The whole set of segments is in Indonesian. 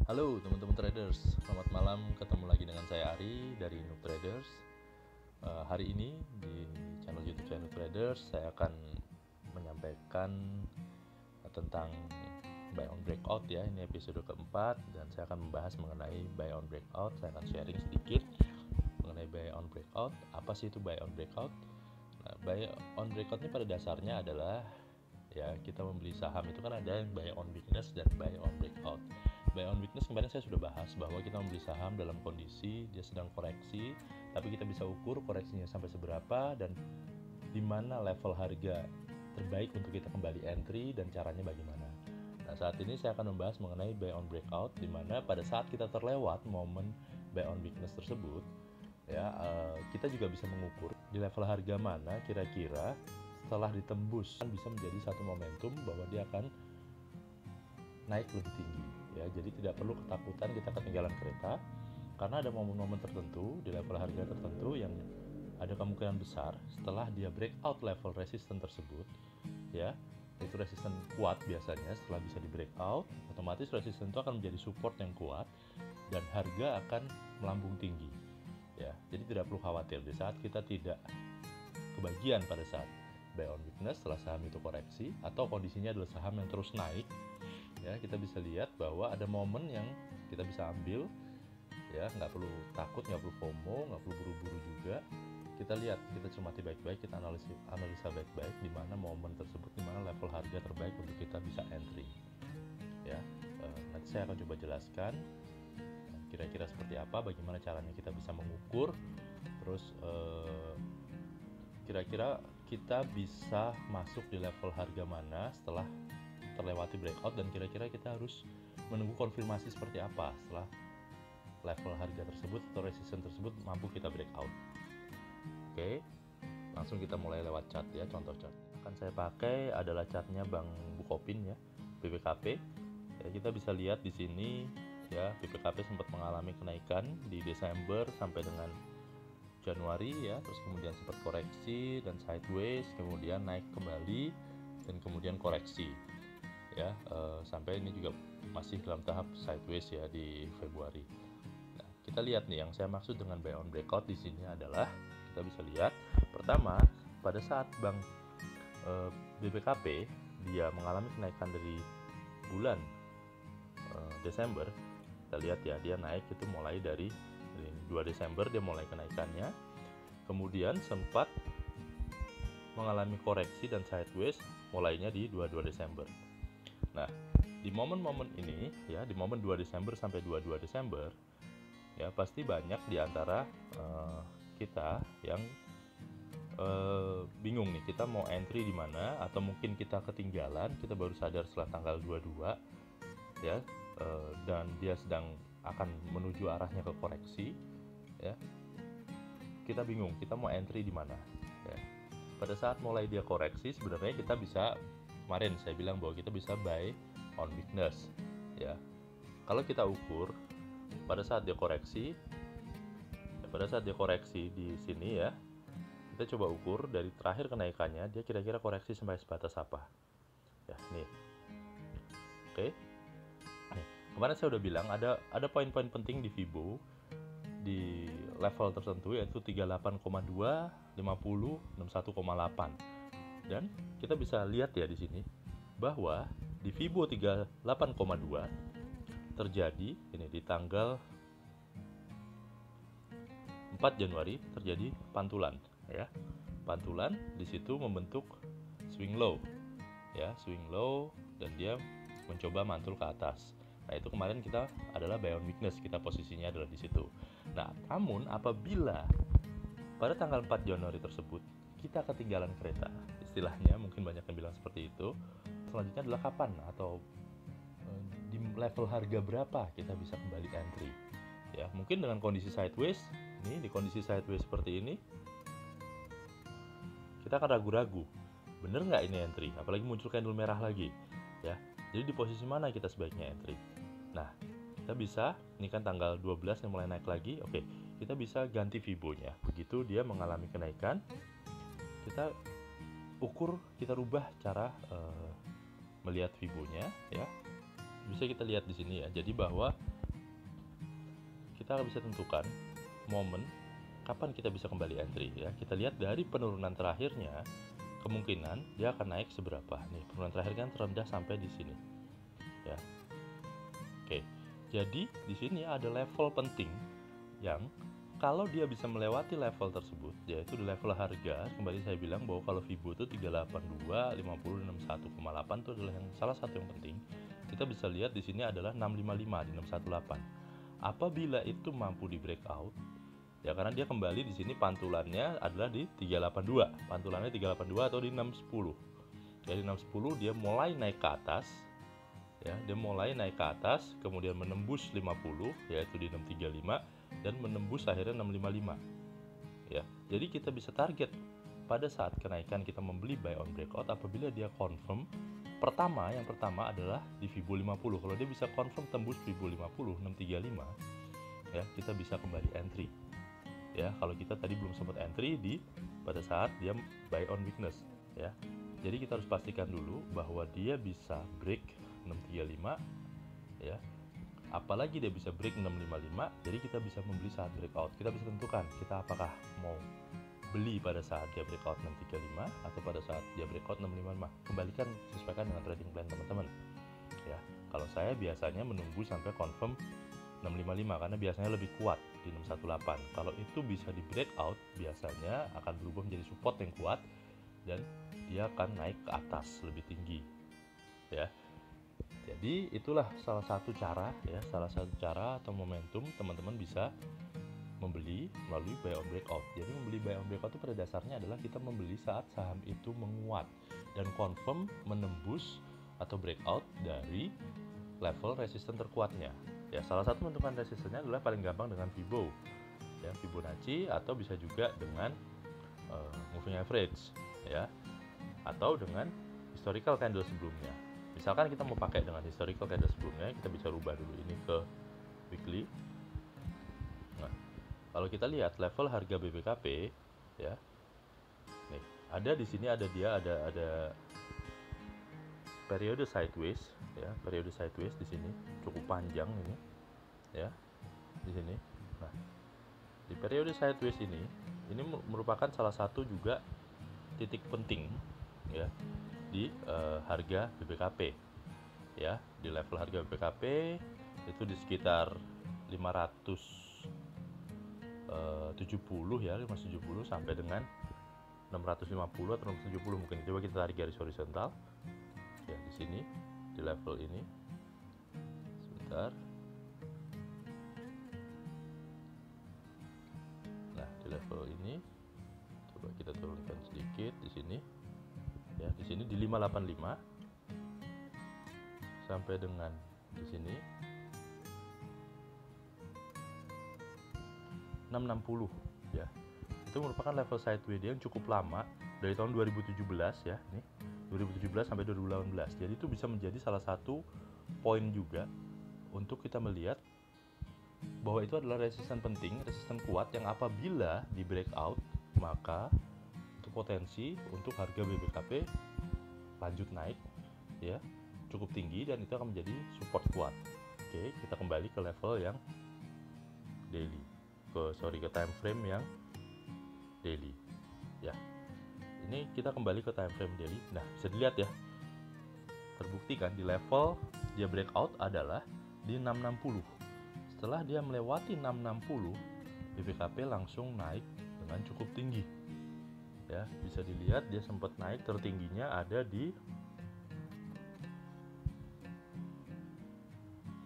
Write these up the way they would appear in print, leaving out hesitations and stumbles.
Halo teman-teman traders, selamat malam. Ketemu lagi dengan saya Ari dari Noob Traders. Hari ini di channel YouTube saya Noob Traders, saya akan menyampaikan tentang buy on breakout ya. Ini episode keempat dan saya akan membahas mengenai buy on breakout. Saya akan sharing sedikit mengenai buy on breakout. Apa sih itu buy on breakout? Nah, buy on breakout ini pada dasarnya adalah ya kita membeli saham itu kan ada yang buy on weakness dan buy on breakout. Buy on weakness kemarin saya sudah bahas bahwa kita membeli saham dalam kondisi dia sedang koreksi, tapi kita bisa ukur koreksinya sampai seberapa dan di mana level harga terbaik untuk kita kembali entry dan caranya bagaimana. Nah, saat ini saya akan membahas mengenai buy on breakout, di mana pada saat kita terlewat momen buy on weakness tersebut, ya kita juga bisa mengukur di level harga mana kira-kira setelah ditembus bisa menjadi satu momentum bahwa dia akan naik lebih tinggi ya. Jadi tidak perlu ketakutan kita ketinggalan kereta, karena ada momen-momen tertentu di level harga tertentu yang ada kemungkinan besar setelah dia breakout level resisten tersebut ya, itu resisten kuat biasanya. Setelah bisa di breakout, otomatis resisten itu akan menjadi support yang kuat dan harga akan melambung tinggi ya. Jadi tidak perlu khawatir di saat kita tidak kebagian pada saat buy on weakness setelah saham itu koreksi atau kondisinya adalah saham yang terus naik ya. Kita bisa lihat bahwa ada momen yang kita bisa ambil ya, nggak perlu takut, nggak perlu FOMO, nggak perlu buru-buru juga. Kita lihat, kita cermati baik-baik, kita analisa baik-baik di mana momen tersebut, di mana level harga terbaik untuk kita bisa entry ya. Nanti saya akan coba jelaskan kira-kira seperti apa, bagaimana caranya kita bisa mengukur, terus kira-kira kita bisa masuk di level harga mana setelah terlewati breakout, dan kira-kira kita harus menunggu konfirmasi seperti apa setelah level harga tersebut atau resisten tersebut mampu kita breakout. Oke, langsung kita mulai lewat chart ya. Contoh chart akan saya pakai adalah chartnya Bank Bukopin ya, BBKP ya. Kita bisa lihat di sini ya, BBKP sempat mengalami kenaikan di Desember sampai dengan Januari ya, terus kemudian sempat koreksi dan sideways, kemudian naik kembali dan kemudian koreksi ya, sampai ini juga masih dalam tahap sideways ya di Februari. Nah, kita lihat nih, yang saya maksud dengan buy on breakout di sini adalah kita bisa lihat pertama pada saat Bank BBKP dia mengalami kenaikan dari bulan Desember. Kita lihat ya, dia naik itu mulai dari 2 Desember dia mulai kenaikannya, kemudian sempat mengalami koreksi dan sideways mulainya di 22 Desember. Nah, di momen-momen ini ya, di momen 2 Desember sampai 22 Desember ya, pasti banyak di antara kita yang bingung nih, kita mau entry di mana, atau mungkin kita ketinggalan, kita baru sadar setelah tanggal 22 ya, dan dia sedang akan menuju arahnya ke koreksi ya. Kita bingung, kita mau entry di mana ya. Pada saat mulai dia koreksi, sebenarnya kita bisa, kemarin saya bilang bahwa kita bisa buy on weakness ya. Kalau kita ukur pada saat dia koreksi ya, pada saat dia koreksi di sini ya, kita coba ukur dari terakhir kenaikannya, dia kira-kira koreksi sampai sebatas apa ya. Nih, oke. Kemarin saya udah bilang ada poin-poin penting di Fibo di level tertentu, yaitu 38,2, 50, 61,8. Dan kita bisa lihat ya di sini bahwa di Fibo 38,2 terjadi ini di tanggal 4 Januari terjadi pantulan ya. Pantulan di situ membentuk swing low ya, swing low, dan dia mencoba mantul ke atas. Nah, itu kemarin kita adalah buy on weakness, kita posisinya adalah di situ. Nah, namun apabila pada tanggal 4 Januari tersebut kita ketinggalan kereta, istilahnya mungkin banyak yang bilang seperti itu, selanjutnya adalah kapan atau di level harga berapa kita bisa kembali entry ya. Mungkin dengan kondisi sideways, ini di kondisi sideways seperti ini kita akan ragu-ragu, bener nggak ini entry, apalagi muncul candle merah lagi ya. Jadi di posisi mana kita sebaiknya entry? Nah, kita bisa, ini kan tanggal 12 yang mulai naik lagi, oke, kita bisa ganti Fibonya. Begitu dia mengalami kenaikan, kita ukur, kita rubah cara melihat Fibonya ya. bisa kita lihat di sini ya. Jadi bahwa kita bisa tentukan momen kapan kita bisa kembali entry ya. Kita lihat dari penurunan terakhirnya, kemungkinan dia akan naik seberapa. Nih, penurunan terakhir kan terendah sampai di sini. Ya. Oke. Jadi di sini ada level penting yang kalau dia bisa melewati level tersebut, yaitu di level harga, kembali saya bilang bahwa kalau Fibo itu 382, 50, dan 61,8 itu adalah yang salah satu yang penting. Kita bisa lihat di sini adalah 655 di 618. Apabila itu mampu di breakout, ya karena dia kembali di sini pantulannya adalah di 382, pantulannya 382 atau di 610. Jadi 610 dia mulai naik ke atas, ya dia mulai naik ke atas, kemudian menembus 50 yaitu di 635 dan menembus akhirnya 655. Ya, jadi kita bisa target pada saat kenaikan kita membeli buy on breakout apabila dia confirm. Yang pertama adalah di Fibo 50. Kalau dia bisa confirm tembus Fibo 50 635, ya kita bisa kembali entry. Ya, kalau kita tadi belum sempat entry pada saat dia buy on weakness, ya. Jadi kita harus pastikan dulu bahwa dia bisa break 635, ya. Apalagi dia bisa break 655, jadi kita bisa membeli saat breakout. Kita bisa tentukan kita apakah mau beli pada saat dia breakout 635 atau pada saat dia breakout 655. Kembalikan, sesuaikan dengan trading plan teman-teman. Ya, kalau saya biasanya menunggu sampai confirm 655 karena biasanya lebih kuat di 618. Kalau itu bisa di breakout, biasanya akan berubah menjadi support yang kuat dan dia akan naik ke atas lebih tinggi. Ya. Jadi itulah salah satu cara atau momentum teman-teman bisa membeli melalui buy on breakout. Jadi membeli buy on breakout itu pada dasarnya adalah kita membeli saat saham itu menguat dan confirm menembus atau breakout dari level resisten terkuatnya. Ya, salah satu menentukan resistennya adalah paling gampang dengan Fibo, ya Fibonacci, atau bisa juga dengan moving average, ya, atau dengan historical candle sebelumnya. Misalkan kita mau pakai dengan historical candle sebelumnya, kita bisa rubah dulu ini ke weekly. Nah, kalau kita lihat level harga BBKP, ya, nih ada di sini ada periode sideways, ya periode sideways di sini cukup panjang ini, ya di sini. Nah, di periode sideways ini merupakan salah satu juga titik penting, ya di harga BBKP, ya di level harga BBKP itu di sekitar 570 ya 570 sampai dengan 650 atau 670 mungkin. Coba kita tarik garis horizontal ya di sini di level ini sebentar. Nah, di level ini coba kita turunkan sedikit di sini. Ya, di sini di 585 sampai dengan di sini 660 ya. Itu merupakan level sideways yang cukup lama dari tahun 2017 ya, nih 2017 sampai 2018. Jadi itu bisa menjadi salah satu poin juga untuk kita melihat bahwa itu adalah resisten penting, resisten kuat yang apabila di breakout maka itu potensi untuk harga BBKP lanjut naik ya cukup tinggi dan itu akan menjadi support kuat. Oke, kita kembali ke level yang daily, ke time frame yang daily ya. Ini kita kembali ke time frame daily. Nah, bisa dilihat ya, terbuktikan di level dia breakout adalah di 660. Setelah dia melewati 660, BBKP langsung naik dengan cukup tinggi ya. Bisa dilihat dia sempat naik, tertingginya ada di,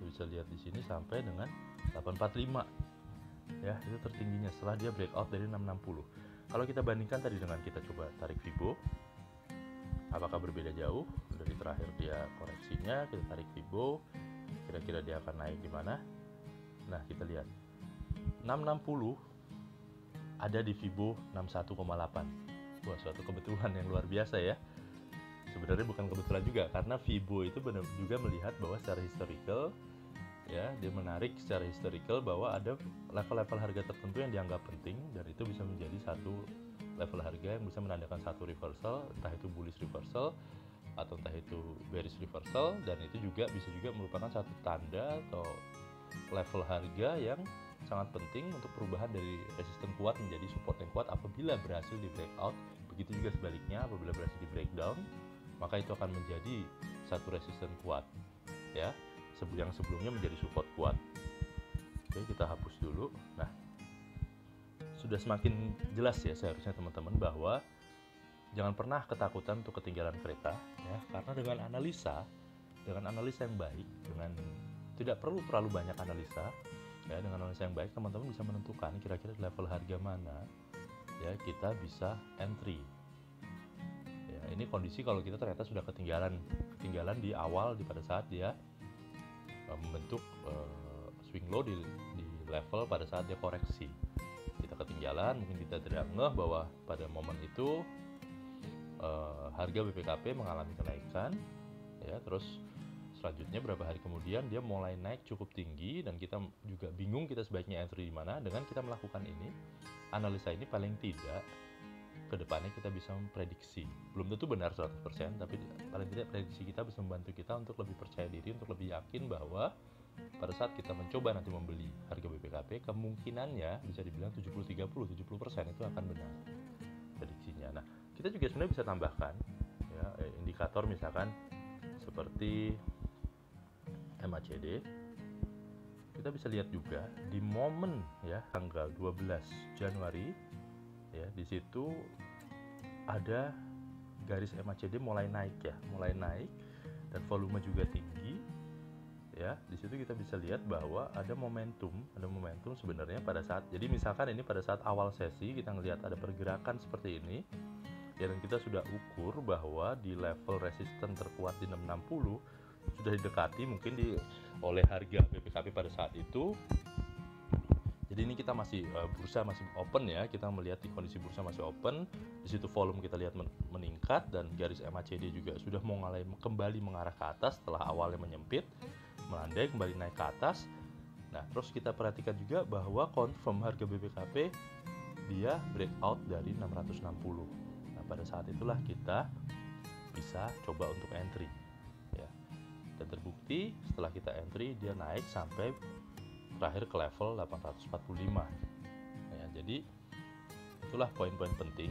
bisa lihat di sini sampai dengan 845 ya, itu tertingginya setelah dia breakout dari 660. Kalau kita bandingkan tadi dengan kita coba tarik Fibo, apakah berbeda jauh dari terakhir dia koreksinya? Kita tarik Fibo, kira-kira dia akan naik di mana? Nah, kita lihat 660 ada di Fibo 61,8. Wah, suatu kebetulan yang luar biasa ya. Sebenarnya bukan kebetulan juga, karena Fibo itu benar juga melihat bahwa secara historical ya, dia menarik secara historical bahwa ada level-level harga tertentu yang dianggap penting dan itu bisa menjadi satu level harga yang bisa menandakan satu reversal, entah itu bullish reversal atau entah itu bearish reversal, dan itu juga bisa juga merupakan satu tanda atau level harga yang sangat penting untuk perubahan dari resisten kuat menjadi support yang kuat apabila berhasil di breakout. Begitu juga sebaliknya, apabila berhasil di breakdown, maka itu akan menjadi satu resisten kuat ya, yang sebelumnya menjadi support kuat. Oke, kita hapus dulu. Nah, sudah semakin jelas ya seharusnya teman-teman bahwa jangan pernah ketakutan untuk ketinggalan kereta ya, karena dengan analisa yang baik, dengan tidak perlu terlalu banyak analisa ya, dengan analisa yang baik teman-teman bisa menentukan kira-kira level harga mana ya kita bisa entry ya. Ini kondisi kalau kita ternyata sudah ketinggalan di awal, pada saat dia membentuk swing low di level pada saat dia koreksi. Kita ketinggalan, mungkin kita tidak ngeh bahwa pada momen itu harga BPKP mengalami kenaikan ya, terus selanjutnya berapa hari kemudian dia mulai naik cukup tinggi dan kita juga bingung kita sebaiknya entry di mana. Dengan kita melakukan ini, analisa ini paling tidak kedepannya kita bisa memprediksi, belum tentu benar 100%, tapi paling tidak prediksi kita bisa membantu kita untuk lebih percaya diri, untuk lebih yakin bahwa pada saat kita mencoba nanti membeli harga BPKP, kemungkinannya bisa dibilang 70-30, 70% itu akan benar prediksinya. Nah, kita juga sebenarnya bisa tambahkan ya, indikator misalkan seperti MACD. Kita bisa lihat juga di momen ya tanggal 12 Januari ya, di situ ada garis MACD mulai naik dan volume juga tinggi ya. Di situ kita bisa lihat bahwa ada momentum sebenarnya pada saat, jadi misalkan ini pada saat awal sesi kita ngelihat ada pergerakan seperti ini ya, dan kita sudah ukur bahwa di level resisten terkuat di 660 sudah didekati mungkin oleh harga BPKP pada saat itu. Jadi ini kita masih bursa masih open ya, kita melihat di kondisi bursa masih open. Di situ volume kita lihat meningkat dan garis MACD juga sudah mulai kembali mengarah ke atas setelah awalnya menyempit, melandai kembali naik ke atas. Nah, terus kita perhatikan juga bahwa confirm harga BPKP dia breakout dari 660. Nah, pada saat itulah kita bisa coba untuk entry ya. Dan terbukti setelah kita entry dia naik sampai terakhir ke level 845 ya. Jadi itulah poin-poin penting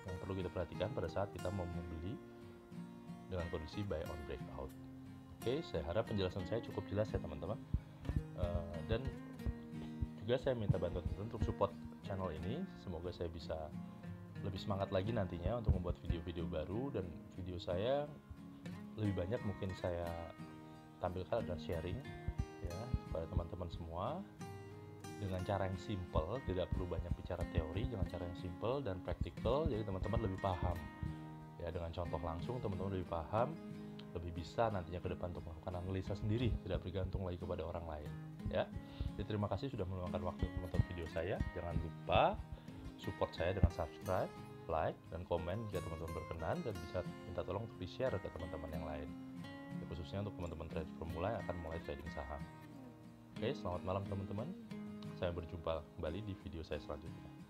yang perlu kita perhatikan pada saat kita mau membeli dengan kondisi buy on breakout. Oke, saya harap penjelasan saya cukup jelas ya teman-teman, dan juga saya minta bantuan untuk support channel ini. Semoga saya bisa lebih semangat lagi nantinya untuk membuat video-video baru, dan video saya lebih banyak mungkin saya tampilkan adalah sharing ya kepada teman-teman semua dengan cara yang simple, tidak perlu banyak bicara teori, dengan cara yang simple dan praktikal, jadi teman-teman lebih paham ya. Dengan contoh langsung teman-teman lebih paham, lebih bisa nantinya ke depan untuk melakukan analisa sendiri, tidak bergantung lagi kepada orang lain ya. Jadi terima kasih sudah meluangkan waktu untuk menonton video saya. Jangan lupa support saya dengan subscribe, like, dan komen jika teman-teman berkenan, dan bisa minta tolong untuk di-share ke teman-teman yang lain ya, khususnya untuk teman-teman trader pemula yang akan mulai trading saham. Oke, selamat malam teman-teman. Saya berjumpa kembali di video saya selanjutnya.